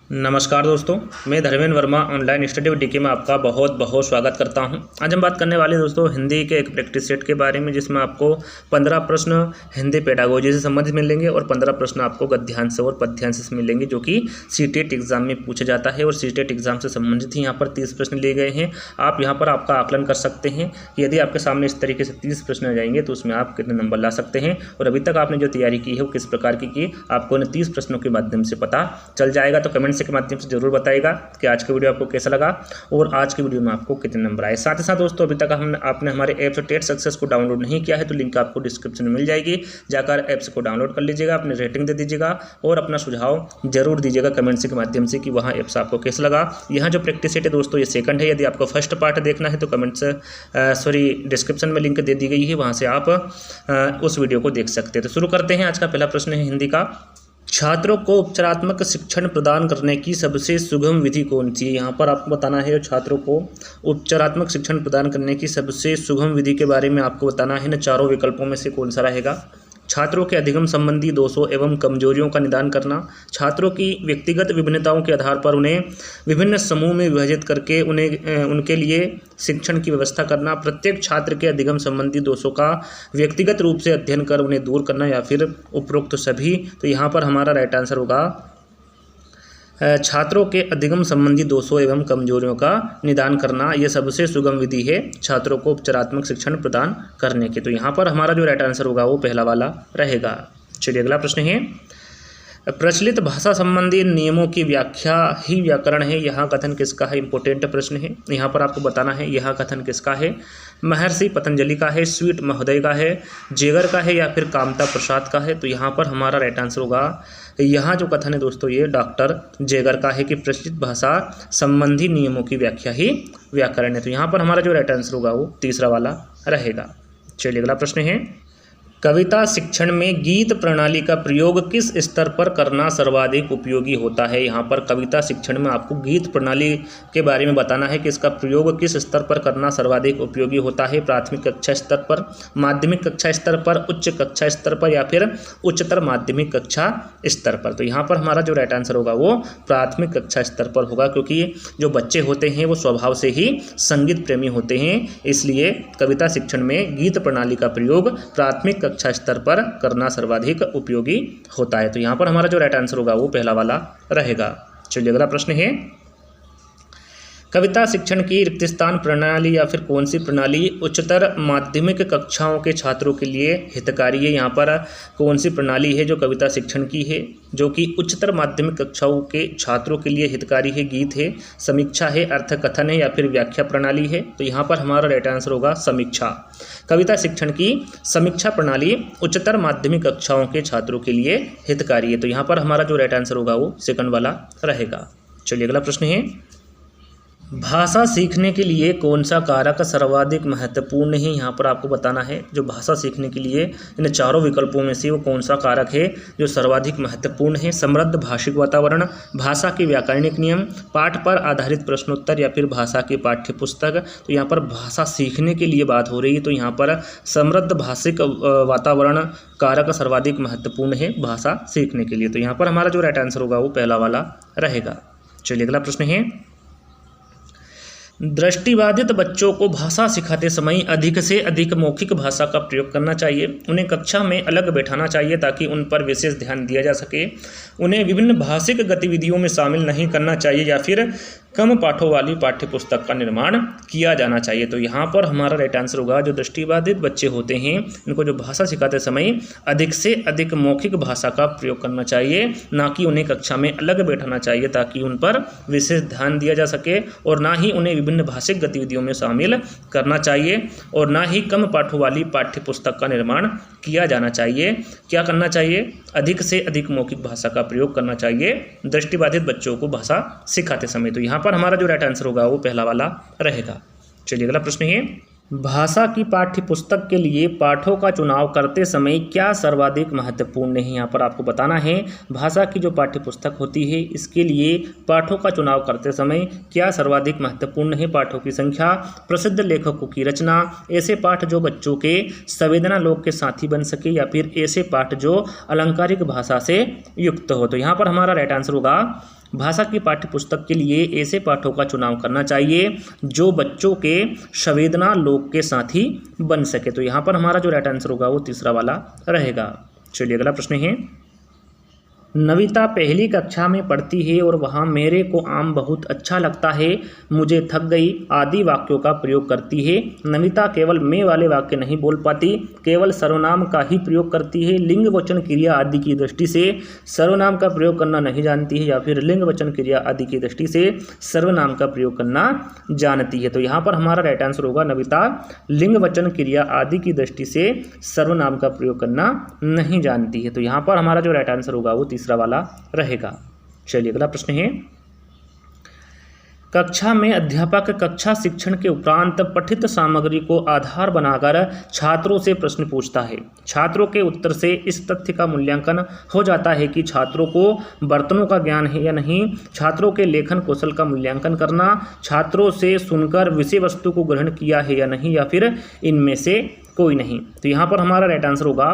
नमस्कार दोस्तों, मैं Dharmendra Verma online study with DK में आपका बहुत बहुत स्वागत करता हूं। आज हम बात करने वाले दोस्तों हिंदी के एक प्रैक्टिस सेट के बारे में, जिसमें आपको 15 प्रश्न हिंदी पेडागोजी से संबंधित मिलेंगे और 15 प्रश्न आपको गद्यांश और पद्यांश से मिलेंगे, जो कि सीटेट एग्जाम में पूछा जाता है। और सीटेट एग्जाम से संबंधित ही यहाँ पर 30 प्रश्न लिए गए हैं। आप यहाँ पर आपका आकलन कर सकते हैं कि यदि आपके सामने इस तरीके से 30 प्रश्न आ जाएंगे तो उसमें आप कितने नंबर ला सकते हैं। और अभी तक आपने जो तैयारी की है वो किस प्रकार की आपको इन 30 प्रश्नों के माध्यम से पता चल जाएगा। तो कमेंट के माध्यम से जरूर बताएगा कि आज का वीडियो आपको कैसा लगा और आज के वीडियो में आपको कितने नंबर आए। साथ ही साथ दोस्तों, अभी तक आपने हमारे ऐप्स टेट सक्सेस को डाउनलोड नहीं किया है तो लिंक आपको डिस्क्रिप्शन में मिल जाएगी। जाकर ऐप्स को डाउनलोड कर लीजिएगा, अपनी रेटिंग दे दीजिएगा और अपना सुझाव जरूर दीजिएगा कमेंट्स के माध्यम से कि वहाँ ऐप्स आपको कैसा लगा। यहाँ जो प्रैक्टिस सेट है दोस्तों ये सेकंड है। यदि आपको फर्स्ट पार्ट देखना है तो डिस्क्रिप्शन में लिंक दे दी गई है, वहाँ से आप उस वीडियो को देख सकते हैं। तो शुरू करते हैं। आज का पहला प्रश्न है हिंदी का। छात्रों को उपचारात्मक शिक्षण प्रदान करने की सबसे सुगम विधि कौन सी है? यहाँ पर आपको बताना है छात्रों को उपचारात्मक शिक्षण प्रदान करने की सबसे सुगम विधि के बारे में आपको बताना है। इन चारों विकल्पों में से कौन सा रहेगा? छात्रों के अधिगम संबंधी दोषों एवं कमजोरियों का निदान करना, छात्रों की व्यक्तिगत विभिन्नताओं के आधार पर उन्हें विभिन्न समूह में विभाजित करके उनके लिए शिक्षण की व्यवस्था करना, प्रत्येक छात्र के अधिगम संबंधी दोषों का व्यक्तिगत रूप से अध्ययन कर उन्हें दूर करना, या फिर उपरोक्त सभी। तो यहाँ पर हमारा राइट आंसर होगा छात्रों के अधिगम संबंधी दोषों एवं कमजोरियों का निदान करना। यह सबसे सुगम विधि है छात्रों को उपचारात्मक शिक्षण प्रदान करने की। तो यहाँ पर हमारा जो राइट आंसर होगा वो पहला वाला रहेगा। चलिए अगला प्रश्न है। प्रचलित भाषा संबंधी नियमों की व्याख्या ही व्याकरण है, यह कथन किसका है? इंपॉर्टेंट प्रश्न है। यहाँ पर आपको बताना है यह कथन किसका है। महर्षि पतंजलि का है, स्वीट महोदय का है, जेगर का है, या फिर कामता प्रसाद का है? तो यहाँ पर हमारा राइट आंसर होगा, यहाँ जो कथन है दोस्तों ये डॉक्टर जेगर का है कि प्रचलित भाषा संबंधी नियमों की व्याख्या ही व्याकरण है। तो यहाँ पर हमारा जो राइट आंसर होगा वो तीसरा वाला रहेगा। चलिए अगला प्रश्न है। कविता शिक्षण में गीत प्रणाली का प्रयोग किस स्तर पर करना सर्वाधिक उपयोगी होता है? यहाँ पर कविता शिक्षण में आपको गीत प्रणाली के बारे में बताना है कि इसका प्रयोग किस स्तर पर करना सर्वाधिक उपयोगी होता है। प्राथमिक कक्षा स्तर पर, माध्यमिक कक्षा स्तर पर, उच्च कक्षा स्तर पर, या फिर उच्चतर माध्यमिक कक्षा स्तर पर? तो यहाँ पर हमारा जो राइट आंसर होगा वो प्राथमिक कक्षा स्तर पर होगा, क्योंकि जो बच्चे होते हैं वो स्वभाव से ही संगीत प्रेमी होते हैं। इसलिए कविता शिक्षण में गीत प्रणाली का प्रयोग प्राथमिक कक्षा स्तर पर करना सर्वाधिक उपयोगी होता है। तो यहाँ पर हमारा जो राइट आंसर होगा वो पहला वाला रहेगा। चलिए अगला प्रश्न है। कविता शिक्षण की रिक्त स्थान प्रणाली या फिर कौन सी प्रणाली उच्चतर माध्यमिक कक्षाओं के छात्रों के लिए हितकारी है? यहाँ पर कौन सी प्रणाली है जो कविता शिक्षण की है, जो कि उच्चतर माध्यमिक कक्षाओं के छात्रों के लिए हितकारी है? गीत है, समीक्षा है, अर्थकथन है, या फिर व्याख्या प्रणाली है? तो यहाँ पर हमारा राइट आंसर होगा समीक्षा। कविता शिक्षण की समीक्षा प्रणाली उच्चतर माध्यमिक कक्षाओं के छात्रों के लिए हितकारी है। तो यहाँ पर हमारा जो राइट आंसर होगा वो सेकंड वाला रहेगा। चलिए अगला प्रश्न है। भाषा सीखने के लिए कौन सा कारक सर्वाधिक महत्वपूर्ण है? यहाँ पर आपको बताना है जो भाषा सीखने के लिए इन चारों विकल्पों में से वो कौन सा कारक है जो सर्वाधिक महत्वपूर्ण है। समृद्ध भाषिक वातावरण, भाषा के व्याकरणिक नियम, पाठ पर आधारित प्रश्नोत्तर, या फिर भाषा की पाठ्य पुस्तक? तो यहाँ पर भाषा सीखने के लिए बात हो रही है, तो यहाँ पर समृद्ध भाषिक वातावरण कारक सर्वाधिक महत्वपूर्ण है भाषा सीखने के लिए। तो यहाँ पर हमारा जो राइट आंसर होगा वो पहला वाला रहेगा। चलिए अगला प्रश्न है। दृष्टिबाधित बच्चों को भाषा सिखाते समय अधिक से अधिक मौखिक भाषा का प्रयोग करना चाहिए। उन्हें कक्षा में अलग बैठाना चाहिए ताकि उन पर विशेष ध्यान दिया जा सके। उन्हें विभिन्न भाषिक गतिविधियों में शामिल नहीं करना चाहिए, या फिर कम पाठों वाली पाठ्य पुस्तक का निर्माण किया जाना चाहिए। तो यहाँ पर हमारा राइट आंसर होगा जो दृष्टिबाधित बच्चे होते हैं इनको जो भाषा सिखाते समय अधिक से अधिक मौखिक भाषा का प्रयोग करना चाहिए, ना कि उन्हें कक्षा में अलग बैठाना चाहिए ताकि उन पर विशेष ध्यान दिया जा सके, और ना ही उन्हें विभिन्न भाषिक गतिविधियों में शामिल करना चाहिए, और ना ही कम पाठों वाली पाठ्य पुस्तक का निर्माण किया जाना चाहिए। क्या करना चाहिए? अधिक से अधिक मौखिक भाषा का प्रयोग करना चाहिए दृष्टिबाधित बच्चों को भाषा सिखाते समय। तो यहाँ पर हमारा जो राइट आंसर होगा वो पहला वाला रहेगा। चलिए अगला प्रश्न है। भाषा की पाठ्य पुस्तक के लिए पाठों का चुनाव करते समय क्या सर्वाधिक महत्वपूर्ण है? यहाँ पर आपको बताना है भाषा की जो पाठ्य पुस्तक होती है इसके लिए पाठों का चुनाव करते समय क्या सर्वाधिक महत्वपूर्ण है? पाठों की संख्या, प्रसिद्ध लेखकों की रचना, ऐसे पाठ जो बच्चों के संवेदना लोक के साथी बन सके, या फिर ऐसे पाठ जो अलंकारिक भाषा से युक्त हो। तो यहाँ पर हमारा राइट आंसर होगा भाषा की पाठ्यपुस्तक के लिए ऐसे पाठों का चुनाव करना चाहिए जो बच्चों के संवेदना लोक के साथी बन सके। तो यहाँ पर हमारा जो राइट आंसर होगा वो तीसरा वाला रहेगा। चलिए अगला प्रश्न है, नविता पहली कक्षा में पढ़ती है और वहाँ मेरे को आम बहुत अच्छा लगता है, मुझे थक गई आदि वाक्यों का प्रयोग करती है। नविता केवल मैं वाले वाक्य नहीं बोल पाती, केवल सर्वनाम का ही प्रयोग करती है, लिंग वचन क्रिया आदि की दृष्टि से सर्वनाम का प्रयोग करना नहीं जानती है, या फिर लिंग वचन क्रिया आदि की दृष्टि से सर्वनाम का प्रयोग करना जानती है। तो यहाँ पर हमारा राइट आंसर होगा नविता लिंग वचन क्रिया आदि की दृष्टि से सर्वनाम का प्रयोग करना नहीं जानती है। तो यहाँ पर हमारा जो राइट आंसर होगा वो तीसरा वाला रहेगा। चलिए अगला प्रश्न है, कक्षा में अध्यापक कक्षा शिक्षण के उपरांत पठित सामग्री को आधार बनाकर छात्रों से प्रश्न पूछता है। छात्रों के उत्तर से इस तथ्य का मूल्यांकन हो जाता है कि छात्रों को बर्तनों का ज्ञान है या नहीं। छात्रों के लेखन कौशल का मूल्यांकन करना, छात्रों से सुनकर विषय वस्तु को ग्रहण किया है या नहीं, या फिर इनमें से कोई नहीं। तो यहाँ पर हमारा राइट आंसर होगा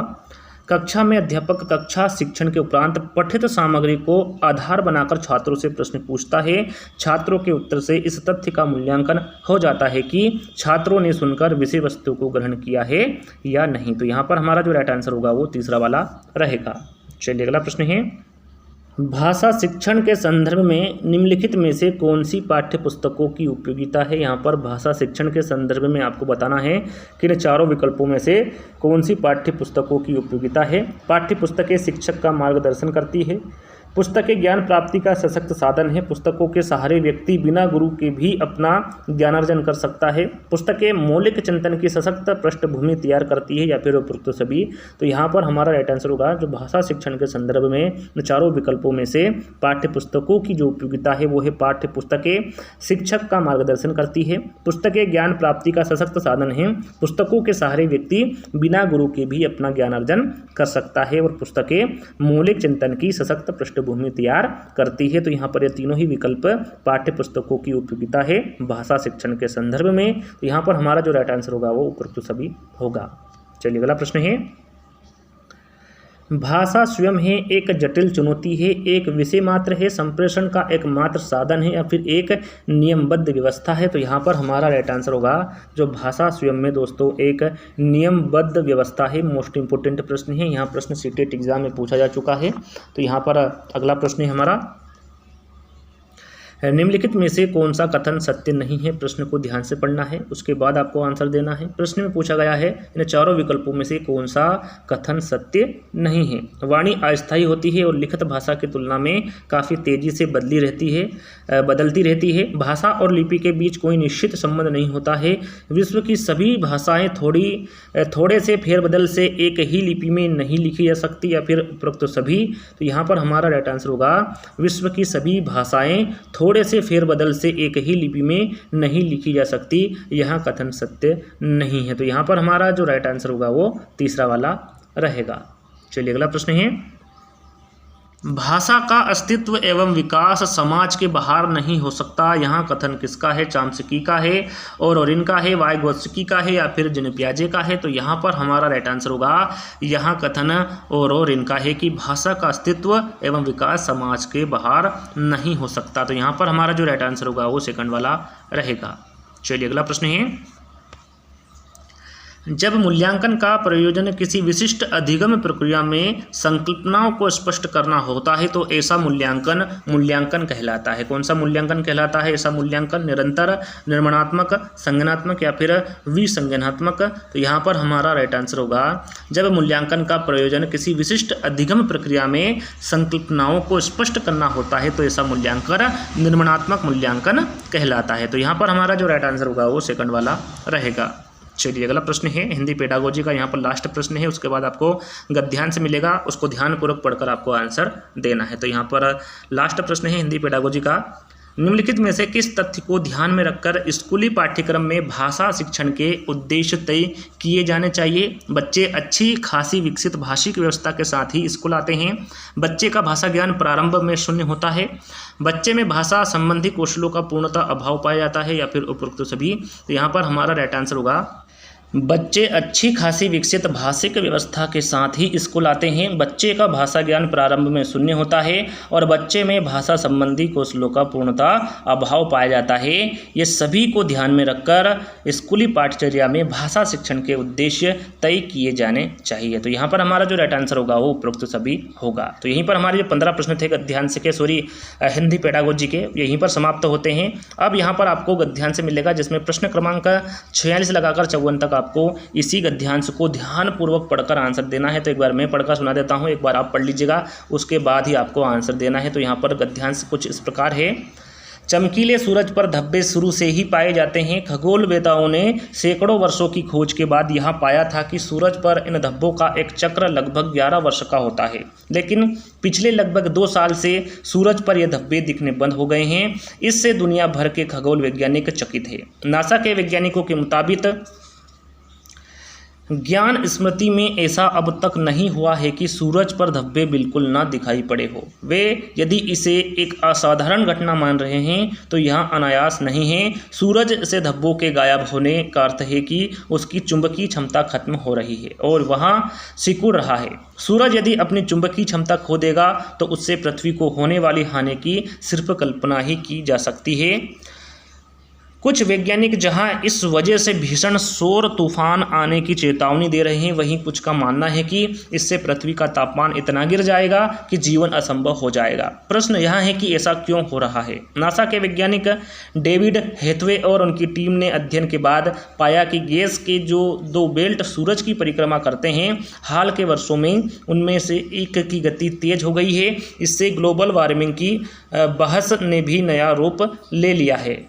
कक्षा में अध्यापक कक्षा शिक्षण के उपरांत पठित सामग्री को आधार बनाकर छात्रों से प्रश्न पूछता है। छात्रों के उत्तर से इस तथ्य का मूल्यांकन हो जाता है कि छात्रों ने सुनकर विषय वस्तु को ग्रहण किया है या नहीं। तो यहाँ पर हमारा जो राइट आंसर होगा वो तीसरा वाला रहेगा। चलिए अगला प्रश्न है, भाषा शिक्षण के संदर्भ में निम्नलिखित में से कौन सी पाठ्य पुस्तकों की उपयोगिता है। यहाँ पर भाषा शिक्षण के संदर्भ में आपको बताना है कि इन चारों विकल्पों में से कौन सी पाठ्य पुस्तकों की उपयोगिता है। पाठ्य पुस्तकें शिक्षक का मार्गदर्शन करती है, पुस्तकें ज्ञान प्राप्ति का सशक्त साधन है, पुस्तकों के सहारे व्यक्ति बिना गुरु के भी अपना ज्ञानार्जन कर सकता है, पुस्तकें मौलिक चिंतन की सशक्त पृष्ठभूमि तैयार करती है, या फिर उपरोक्त सभी। तो यहाँ पर हमारा राइट आंसर होगा जो भाषा शिक्षण के संदर्भ में चारों विकल्पों में से पाठ्य पुस्तकों की जो उपयोगिता है वो है पाठ्य पुस्तकें शिक्षक का मार्गदर्शन करती है, पुस्तकें ज्ञान प्राप्ति का सशक्त साधन है, पुस्तकों के सहारे व्यक्ति बिना गुरु के भी अपना ज्ञानार्जन कर सकता है, और पुस्तकें मौलिक चिंतन की सशक्त भूमि तैयार करती है। तो यहाँ पर ये तीनों ही विकल्प पाठ्य पुस्तकों की उपयोगिता है भाषा शिक्षण के संदर्भ में। तो यहाँ पर हमारा जो राइट आंसर होगा वो उपरोक्त सभी होगा। चलिए अगला प्रश्न है, भाषा स्वयं है एक जटिल चुनौती है, एक विषय मात्र है, संप्रेषण का एकमात्र साधन है, या फिर एक नियमबद्ध व्यवस्था है। तो यहाँ पर हमारा राइट आंसर होगा जो भाषा स्वयं में दोस्तों एक नियमबद्ध व्यवस्था है। मोस्ट इंपोर्टेंट प्रश्न है, यहाँ प्रश्न सीटेट एग्जाम में पूछा जा चुका है। तो यहाँ पर अगला प्रश्न है हमारा, निम्नलिखित में से कौन सा कथन सत्य नहीं है। प्रश्न को ध्यान से पढ़ना है, उसके बाद आपको आंसर देना है। प्रश्न में पूछा गया है इन चारों विकल्पों में से कौन सा कथन सत्य नहीं है। वाणी अस्थायी होती है और लिखित भाषा की तुलना में काफ़ी तेजी से बदलती रहती है। भाषा और लिपि के बीच कोई निश्चित संबंध नहीं होता है। विश्व की सभी भाषाएं थोड़े से फेरबदल से एक ही लिपि में नहीं लिखी जा सकती, या फिर उपरोक्त सभी। तो यहाँ पर हमारा राइट आंसर होगा विश्व की सभी भाषाएं थोड़े से फेरबदल से एक ही लिपि में नहीं लिखी जा सकती, यह कथन सत्य नहीं है। तो यहाँ पर हमारा जो राइट आंसर होगा वो तीसरा वाला रहेगा। चलिए अगला प्रश्न है, भाषा का अस्तित्व एवं विकास समाज के बाहर नहीं हो सकता। यहाँ कथन किसका है? चाम्स्की का है, और इनका है, वाइगोत्स्की का है, या फिर जीन पियाजे का है। तो यहाँ पर हमारा राइट आंसर होगा यहाँ कथन और इनका है कि भाषा का अस्तित्व एवं विकास समाज के बाहर नहीं हो सकता। तो यहाँ पर हमारा जो राइट आंसर होगा वो सेकंड वाला रहेगा। चलिए अगला प्रश्न है, जब मूल्यांकन का प्रयोजन किसी विशिष्ट अधिगम प्रक्रिया में संकल्पनाओं को स्पष्ट करना होता है तो ऐसा मूल्यांकन कहलाता है। कौन सा मूल्यांकन कहलाता है? ऐसा मूल्यांकन निरंतर, निर्माणात्मक, संज्ञानात्मक या फिर विसंज्ञानात्मक। तो यहाँ पर हमारा राइट आंसर होगा जब मूल्यांकन का प्रयोजन किसी विशिष्ट अधिगम प्रक्रिया में संकल्पनाओं को स्पष्ट करना होता है तो ऐसा मूल्यांकन निर्माणात्मक मूल्यांकन कहलाता है। तो यहाँ पर हमारा जो राइट आंसर होगा वो सेकंड वाला रहेगा। चलिए अगला प्रश्न है हिंदी पेडागोजी का, यहाँ पर लास्ट प्रश्न है, उसके बाद आपको गद्यांश मिलेगा, उसको ध्यानपूर्वक पढ़कर आपको आंसर देना है। तो यहाँ पर लास्ट प्रश्न है हिंदी पेडागोजी का, निम्नलिखित में से किस तथ्य को ध्यान में रखकर स्कूली पाठ्यक्रम में भाषा शिक्षण के उद्देश्य तय किए जाने चाहिए? बच्चे अच्छी खासी विकसित भाषिक व्यवस्था के साथ ही स्कूल आते हैं। बच्चे का भाषा ज्ञान प्रारंभ में शून्य होता है। बच्चे में भाषा संबंधी कौशलों का पूर्णतः अभाव पाया जाता है, या फिर उपरोक्त सभी। तो यहाँ पर हमारा राइट आंसर होगा बच्चे अच्छी खासी विकसित भाषिक व्यवस्था के साथ ही स्कूल आते हैं। बच्चे का भाषा ज्ञान प्रारंभ में शून्य होता है और बच्चे में भाषा संबंधी कौशलों का पूर्णतः अभाव पाया जाता है। ये सभी को ध्यान में रखकर स्कूली पाठ्यचर्या में भाषा शिक्षण के उद्देश्य तय किए जाने चाहिए। तो यहाँ पर हमारा जो राइट आंसर होगा वो उपरोक्त सभी होगा। तो यहीं पर हमारे जो 15 प्रश्न थे गद्यांश के हिंदी पेडागोजी के यहीं पर समाप्त होते हैं। अब यहाँ पर आपको गद्यांश मिलेगा जिसमें प्रश्न क्रमांक 46 लगाकर 54 तक आपको इसी गद्यांश को ध्यानपूर्वक पढ़कर आंसर देना है। तो एक बार मैं पढ़कर सुना देता हूँ, एक बार आप पढ़ लीजिएगा, उसके बाद ही आपको आंसर देना है। तो यहाँ पर गद्यांश कुछ इस प्रकार है। चमकीले सूरज पर धब्बे शुरू से ही पाए जाते हैं। खगोलवेताओं ने सैकड़ों वर्षों की खोज के बाद यह पाया था कि सूरज पर इन धब्बों का एक चक्र लगभग 11 वर्ष का होता है, लेकिन पिछले लगभग 2 साल से सूरज पर यह धब्बे दिखने बंद हो गए हैं। इससे दुनिया भर के खगोल वैज्ञानिक चकित हैं। नासा के वैज्ञानिकों के मुताबिक ज्ञान स्मृति में ऐसा अब तक नहीं हुआ है कि सूरज पर धब्बे बिल्कुल ना दिखाई पड़े हो। वे यदि इसे एक असाधारण घटना मान रहे हैं तो यह अनायास नहीं है। सूरज से धब्बों के गायब होने का अर्थ है कि उसकी चुंबकीय क्षमता खत्म हो रही है और वहाँ सिकुड़ रहा है। सूरज यदि अपनी चुंबकीय क्षमता खो देगा तो उससे पृथ्वी को होने वाली हानि की सिर्फ कल्पना ही की जा सकती है। कुछ वैज्ञानिक जहां इस वजह से भीषण सौर तूफान आने की चेतावनी दे रहे हैं, वहीं कुछ का मानना है कि इससे पृथ्वी का तापमान इतना गिर जाएगा कि जीवन असंभव हो जाएगा। प्रश्न यह है कि ऐसा क्यों हो रहा है। नासा के वैज्ञानिक डेविड हैथवे और उनकी टीम ने अध्ययन के बाद पाया कि गैस के जो 2 बेल्ट सूरज की परिक्रमा करते हैं, हाल के वर्षों में उनमें से एक की गति तेज हो गई है। इससे ग्लोबल वार्मिंग की बहस ने भी नया रूप ले लिया है।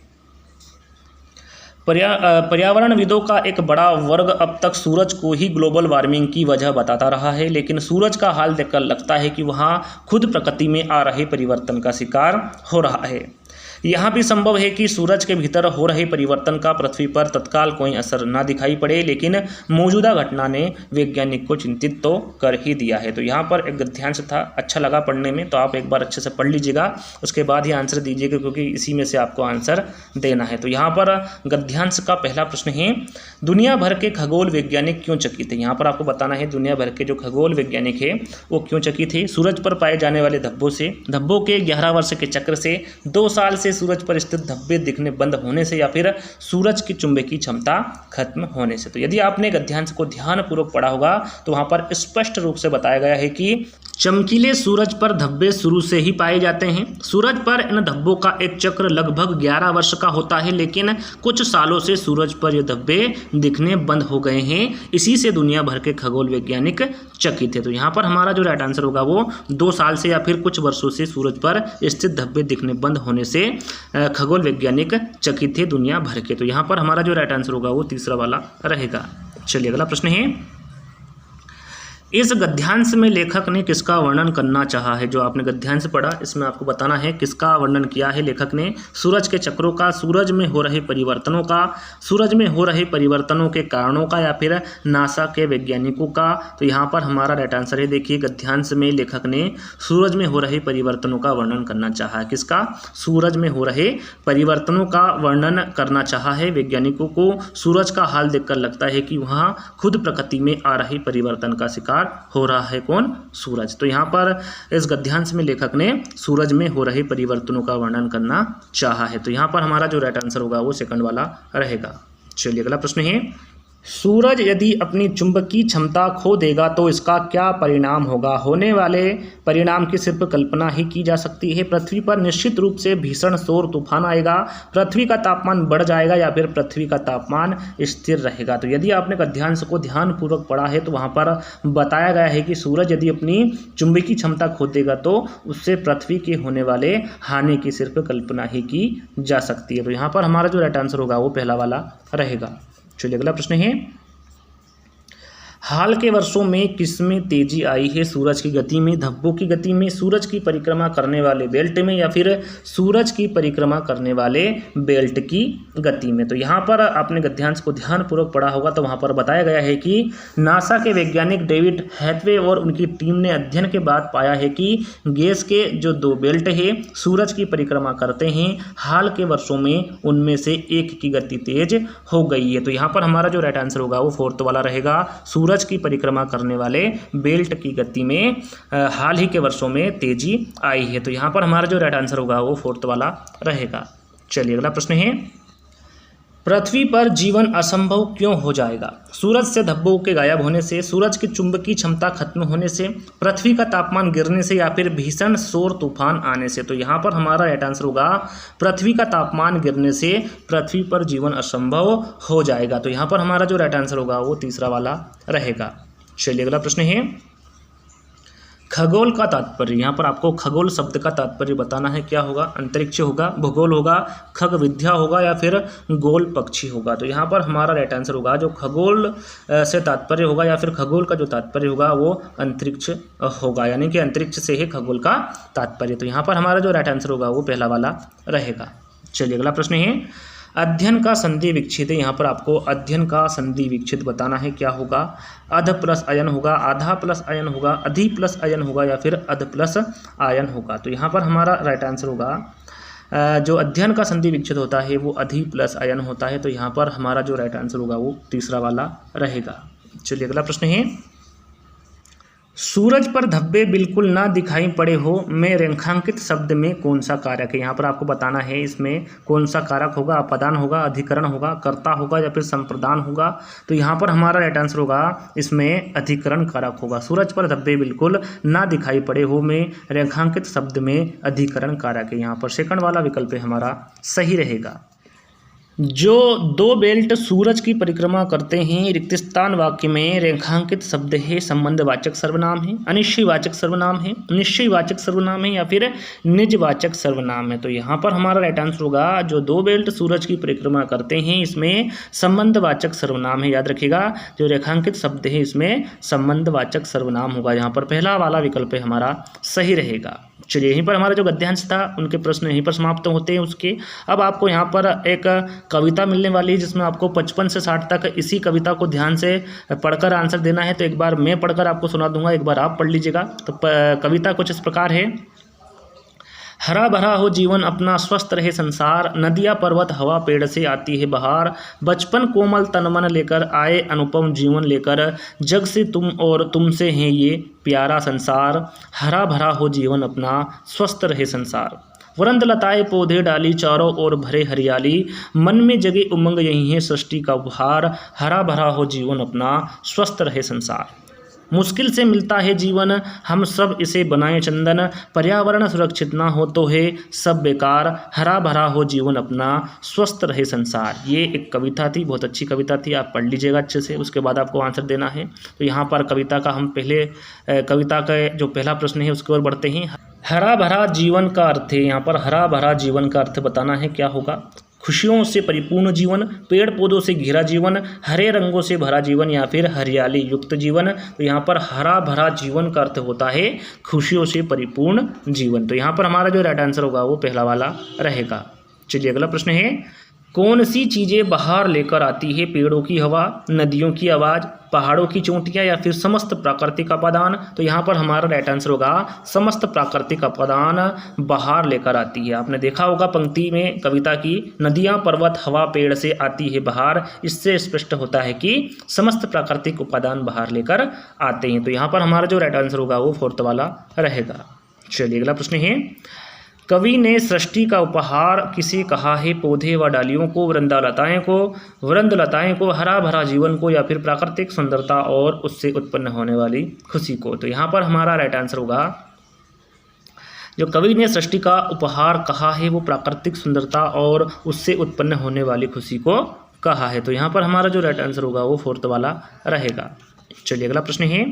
पर्यावरणविदों का एक बड़ा वर्ग अब तक सूरज को ही ग्लोबल वार्मिंग की वजह बताता रहा है, लेकिन सूरज का हाल देखकर लगता है कि वहाँ खुद प्रकृति में आ रहे परिवर्तन का शिकार हो रहा है। यह भी संभव है कि सूरज के भीतर हो रहे परिवर्तन का पृथ्वी पर तत्काल कोई असर ना दिखाई पड़े, लेकिन मौजूदा घटना ने वैज्ञानिक को चिंतित तो कर ही दिया है। तो यहाँ पर एक गद्यांश था, अच्छा लगा पढ़ने में, तो आप एक बार अच्छे से पढ़ लीजिएगा, उसके बाद ही आंसर दीजिएगा, क्योंकि इसी में से आपको आंसर देना है। तो यहाँ पर गद्यांश का पहला प्रश्न है, दुनिया भर के खगोल वैज्ञानिक क्यों चकित है। यहाँ पर आपको बताना है दुनिया भर के जो खगोल वैज्ञानिक है वो क्यों चकित है। सूरज पर पाए जाने वाले धब्बों से, धब्बों के 11 वर्ष के चक्र से, 2 साल से सूरज पर स्थित धब्बे दिखने बंद होने से, या फिर सूरज की चुंबकीय क्षमता खत्म होने से। तो यदि आपने गद्यांश को ध्यानपूर्वक पढ़ा होगा तो वहां पर स्पष्ट रूप से बताया गया है कि चमकीले सूरज पर धब्बे शुरू से ही पाए जाते हैं। सूरज पर इन धब्बों का एक चक्र लगभग 11 वर्ष का होता है, लेकिन कुछ सालों से सूरज पर ये धब्बे दिखने बंद हो गए हैं। इसी से दुनिया भर के खगोल वैज्ञानिक चकित है। तो यहाँ पर हमारा जो राइट आंसर होगा वो 2 साल से या फिर कुछ वर्षों से सूरज पर स्थित धब्बे दिखने बंद होने से खगोल वैज्ञानिक चकित है दुनिया भर के। तो यहाँ पर हमारा जो राइट आंसर होगा वो तीसरा वाला रहेगा। चलिए अगला प्रश्न है, इस गद्यांश में लेखक ने किसका वर्णन करना चाहा है। जो आपने गद्यांश पढ़ा इसमें आपको बताना है किसका वर्णन किया है लेखक ने। सूरज के चक्रों का, सूरज में हो रहे परिवर्तनों का, सूरज में हो रहे परिवर्तनों के कारणों का, या फिर नासा के वैज्ञानिकों का। तो यहाँ पर हमारा राइट आंसर है, देखिए गद्यांश में लेखक ने सूरज में हो रहे परिवर्तनों का वर्णन करना चाहा है। किसका? सूरज में हो रहे परिवर्तनों का वर्णन करना चाहा है। वैज्ञानिकों को सूरज का हाल देखकर लगता है कि वहाँ खुद प्रकृति में आ रहे परिवर्तन का शिकार हो रहा है। कौन? सूरज। तो यहाँ पर इस गद्यांश में लेखक ने सूरज में हो रहे परिवर्तनों का वर्णन करना चाहा है। तो यहाँ पर हमारा जो राइट आंसर होगा वो सेकंड वाला रहेगा। चलिए अगला प्रश्न है, सूरज यदि अपनी चुंबकीय क्षमता खो देगा तो इसका क्या परिणाम होगा। होने वाले परिणाम की सिर्फ कल्पना ही की जा सकती है। पृथ्वी पर निश्चित रूप से भीषण सौर तूफान आएगा, पृथ्वी का तापमान बढ़ जाएगा, या फिर पृथ्वी का तापमान स्थिर रहेगा। तो यदि आपने गद्यांश को ध्यानपूर्वक पढ़ा है तो वहाँ पर बताया गया है कि सूरज यदि अपनी चुंबकीय क्षमता खो देगा तो उससे पृथ्वी के होने वाले हानि की सिर्फ कल्पना ही की जा सकती है। तो यहाँ पर हमारा जो राइट आंसर होगा वो पहला वाला रहेगा। चलिए अगला प्रश्न है, हाल के वर्षों में किसमें तेजी आई है? सूरज की गति में, धब्बों की गति में, सूरज की परिक्रमा करने वाले बेल्ट में, या फिर सूरज की परिक्रमा करने वाले बेल्ट की गति में। तो यहाँ पर आपने गद्यांश को ध्यानपूर्वक पढ़ा होगा तो वहाँ पर बताया गया है कि नासा के वैज्ञानिक डेविड हैथवे और उनकी टीम ने अध्ययन के बाद पाया है कि गैस के जो दो बेल्ट है सूरज की परिक्रमा करते हैं, हाल के वर्षों में उनमें से एक की गति तेज हो गई है। तो यहाँ पर हमारा जो राइट आंसर होगा वो फोर्थ वाला रहेगा, सूरज की परिक्रमा करने वाले बेल्ट की गति में हाल ही के वर्षों में तेजी आई है। तो यहाँ पर हमारा जो राइट आंसर होगा वो फोर्थ वाला रहेगा। चलिए अगला प्रश्न है, पृथ्वी पर जीवन असंभव क्यों हो जाएगा? सूरज से धब्बों के गायब होने से, सूरज की चुंबकीय क्षमता खत्म होने से, पृथ्वी का तापमान गिरने से, या फिर भीषण सौर तूफान आने से। तो यहाँ पर हमारा राइट आंसर होगा पृथ्वी का तापमान गिरने से पृथ्वी पर जीवन असंभव हो जाएगा। तो यहाँ पर हमारा जो राइट आंसर होगा वो तीसरा वाला रहेगा। चलिए अगला प्रश्न है, खगोल का तात्पर्य। यहाँ पर आपको खगोल शब्द का तात्पर्य बताना है, क्या होगा? अंतरिक्ष होगा, भूगोल होगा, खग विद्या होगा, या फिर गोल पक्षी होगा। तो यहाँ पर हमारा राइट आंसर होगा जो खगोल से तात्पर्य होगा या फिर खगोल का जो तात्पर्य होगा वो अंतरिक्ष होगा, यानी कि अंतरिक्ष से ही खगोल का तात्पर्य। तो यहाँ पर हमारा जो राइट आंसर होगा वो पहला वाला रहेगा। चलिए अगला प्रश्न है, अध्ययन का संधि विच्छेद है। यहाँ पर आपको अध्ययन का संधि विच्छेद बताना है, क्या होगा? अध प्लस अयन होगा, आधा प्लस अयन होगा, अधि प्लस अयन होगा, या फिर अध प्लस आयन होगा। तो यहाँ पर हमारा राइट आंसर होगा जो अध्ययन का संधि विच्छेद होता है वो अधि प्लस अयन होता है। तो यहाँ पर हमारा जो राइट आंसर होगा वो तीसरा वाला रहेगा। चलिए अगला प्रश्न है, सूरज पर धब्बे बिल्कुल ना दिखाई पड़े हो में रेखांकित शब्द में कौन सा कारक है? यहाँ पर आपको बताना है इसमें कौन सा कारक होगा, अपदान होगा, अधिकरण होगा, कर्ता होगा, या फिर संप्रदान होगा। तो यहाँ पर हमारा राइट आंसर होगा इसमें अधिकरण कारक होगा। सूरज पर धब्बे बिल्कुल ना दिखाई पड़े हो में रेखांकित शब्द में अधिकरण कारक है। यहाँ पर सेकंड वाला विकल्प हमारा सही रहेगा। जो दो बेल्ट सूरज की परिक्रमा करते हैं, रिक्त स्थान वाक्य में रेखांकित शब्द है संबंधवाचक सर्वनाम है, अनिश्चयवाचक सर्वनाम है, निश्चयवाचक सर्वनाम है, या फिर निजवाचक सर्वनाम है। तो यहाँ पर हमारा राइट आंसर होगा जो दो बेल्ट सूरज की परिक्रमा करते हैं इसमें संबंधवाचक सर्वनाम है। याद रखिएगा जो रेखांकित शब्द है इसमें संबंधवाचक सर्वनाम होगा। यहाँ पर पहला वाला विकल्प हमारा सही रहेगा। चलिए यहीं पर हमारा जो गद्यांश था उनके प्रश्न यहीं पर समाप्त होते हैं उसके। अब आपको यहाँ पर एक कविता मिलने वाली है जिसमें आपको 55 से 60 तक इसी कविता को ध्यान से पढ़कर आंसर देना है। तो एक बार मैं पढ़कर आपको सुना दूंगा, एक बार आप पढ़ लीजिएगा। तो कविता कुछ इस प्रकार है, हरा भरा हो जीवन अपना, स्वस्थ रहे संसार, नदियाँ पर्वत हवा पेड़ से आती है बहार, बचपन कोमल तन मन लेकर आए अनुपम जीवन लेकर, जग से तुम और तुमसे हैं ये प्यारा संसार, हरा भरा हो जीवन अपना, स्वस्थ रहे संसार, वृंद लताए पौधे डाली चारों ओर भरे हरियाली, मन में जगे उमंग यही है सृष्टि का उपहार, हरा भरा हो जीवन अपना, स्वस्थ रहे संसार, मुश्किल से मिलता है जीवन हम सब इसे बनाए चंदन, पर्यावरण सुरक्षित ना हो तो है सब बेकार, हरा भरा हो जीवन अपना, स्वस्थ रहे संसार। ये एक कविता थी, बहुत अच्छी कविता थी, आप पढ़ लीजिएगा अच्छे से, उसके बाद आपको आंसर देना है। तो यहाँ पर कविता का हम पहले कविता का जो पहला प्रश्न है उसकी ओर बढ़ते हैं। हरा भरा जीवन का अर्थ है, यहाँ पर हरा भरा जीवन का अर्थ बताना है, क्या होगा? खुशियों से परिपूर्ण जीवन, पेड़ पौधों से घिरा जीवन, हरे रंगों से भरा जीवन, या फिर हरियाली युक्त जीवन। तो यहाँ पर हरा भरा जीवन का अर्थ होता है खुशियों से परिपूर्ण जीवन। तो यहाँ पर हमारा जो राइट आंसर होगा वो पहला वाला रहेगा। चलिए अगला प्रश्न है, कौन सी चीज़ें बाहर लेकर आती है? पेड़ों की हवा, नदियों की आवाज़, पहाड़ों की चोटियाँ, या फिर समस्त प्राकृतिक अपादान। तो यहाँ पर हमारा राइट आंसर होगा समस्त प्राकृतिक अपादान बाहर लेकर आती है। आपने देखा होगा पंक्ति में कविता की, नदियाँ पर्वत हवा पेड़ से आती है बाहर, इससे स्पष्ट होता है कि समस्त प्राकृतिक उपादान बाहर लेकर आते हैं। तो यहाँ पर हमारा जो राइट आंसर होगा वो फोर्थ वाला रहेगा। चलिए अगला प्रश्न है, कवि ने सृष्टि का उपहार किसे कहा है? पौधे व डालियों को, वृंदलताएं को, हरा भरा जीवन को, या फिर प्राकृतिक सुंदरता और उससे उत्पन्न होने वाली खुशी को। तो यहाँ पर हमारा राइट आंसर होगा जो कवि ने सृष्टि का उपहार कहा है वो प्राकृतिक सुंदरता और उससे उत्पन्न होने वाली खुशी को कहा है। तो यहाँ पर हमारा जो राइट आंसर होगा वो फोर्थ वाला रहेगा। चलिए अगला प्रश्न है,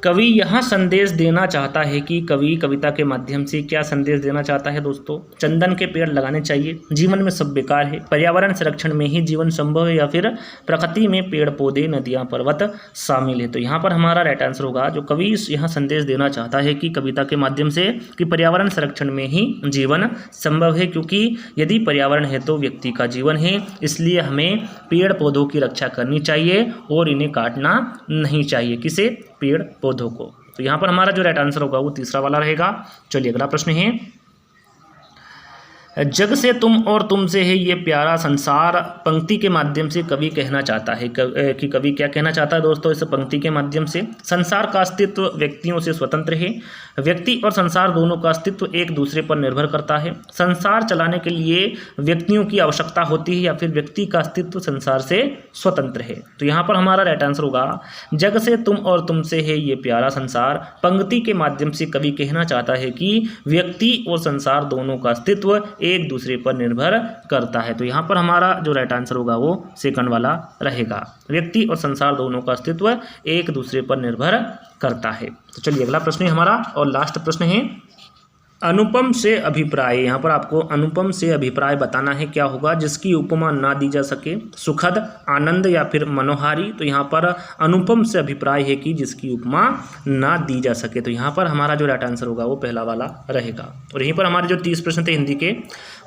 कवि यहाँ संदेश देना चाहता है कि कवि कविता के माध्यम से क्या संदेश देना चाहता है दोस्तों? चंदन के पेड़ लगाने चाहिए, जीवन में सब बेकार है, पर्यावरण संरक्षण में ही जीवन संभव है, या फिर प्रकृति में पेड़ पौधे नदियाँ पर्वत शामिल है। तो यहाँ पर हमारा राइट आंसर होगा, जो कवि यहाँ संदेश देना चाहता है कि कविता के माध्यम से कि पर्यावरण संरक्षण में ही जीवन संभव है, क्योंकि यदि पर्यावरण है तो व्यक्ति का जीवन है, इसलिए हमें पेड़ पौधों की रक्षा करनी चाहिए और इन्हें काटना नहीं चाहिए। किसे? पेड़ पौधों को। तो यहाँ पर हमारा जो राइट आंसर होगा वो तीसरा वाला रहेगा। चलिए अगला प्रश्न है, जग से तुम और तुमसे है ये प्यारा संसार पंक्ति के माध्यम से कवि कहना चाहता है कि कवि क्या कहना चाहता है दोस्तों इस पंक्ति के माध्यम से? संसार का अस्तित्व व्यक्तियों से स्वतंत्र है, व्यक्ति और संसार दोनों का अस्तित्व एक दूसरे पर निर्भर करता है, संसार चलाने के लिए व्यक्तियों की आवश्यकता होती है, या फिर व्यक्ति का अस्तित्व संसार से स्वतंत्र है। तो यहाँ पर हमारा राइट आंसर होगा, जग से तुम और तुमसे है ये प्यारा संसार पंक्ति के माध्यम से कवि कहना चाहता है कि व्यक्ति और संसार दोनों का अस्तित्व एक दूसरे पर निर्भर करता है। तो यहाँ पर हमारा जो राइट आंसर होगा वो सेकंड वाला रहेगा, व्यक्ति और संसार दोनों का अस्तित्व एक दूसरे पर निर्भर करता है। तो चलिए अगला प्रश्न है हमारा और लास्ट प्रश्न है, अनुपम से अभिप्राय। यहाँ पर आपको अनुपम से अभिप्राय बताना है, क्या होगा जिसकी उपमा ना दी जा सके? सुखद, आनंद या फिर मनोहारी? तो यहाँ पर अनुपम से अभिप्राय है कि जिसकी उपमा ना दी जा सके। तो यहाँ पर हमारा जो राइट आंसर होगा वो पहला वाला रहेगा। और यहीं पर हमारे जो 30 प्रश्न थे हिंदी के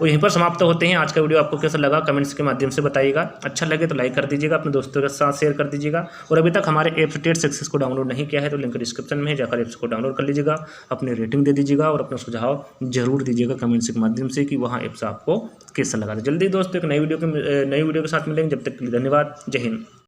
वो यहीं पर समाप्त होते हैं। आज का वीडियो आपको कैसा लगा कमेंट्स के माध्यम से बताइएगा। अच्छा लगे तो लाइक कर दीजिएगा, अपने दोस्तों के साथ शेयर कर दीजिएगा। और अभी तक हमारे एप्स टेट सक्सेस को डाउनलोड नहीं किया है तो लिंक डिस्क्रिप्शन में है, जाकर एप्स को डाउनलोड कर लीजिएगा, अपनी रेटिंग दे दीजिएगा और अपना सुझाव जरूर दीजिएगा कमेंट्स के माध्यम से कि वहाँ ऐप्स आपको कैसा लगा। जल्दी दोस्तों एक नई वीडियो के साथ मिलेंगे, जब तक के लिए धन्यवाद। जय हिंद।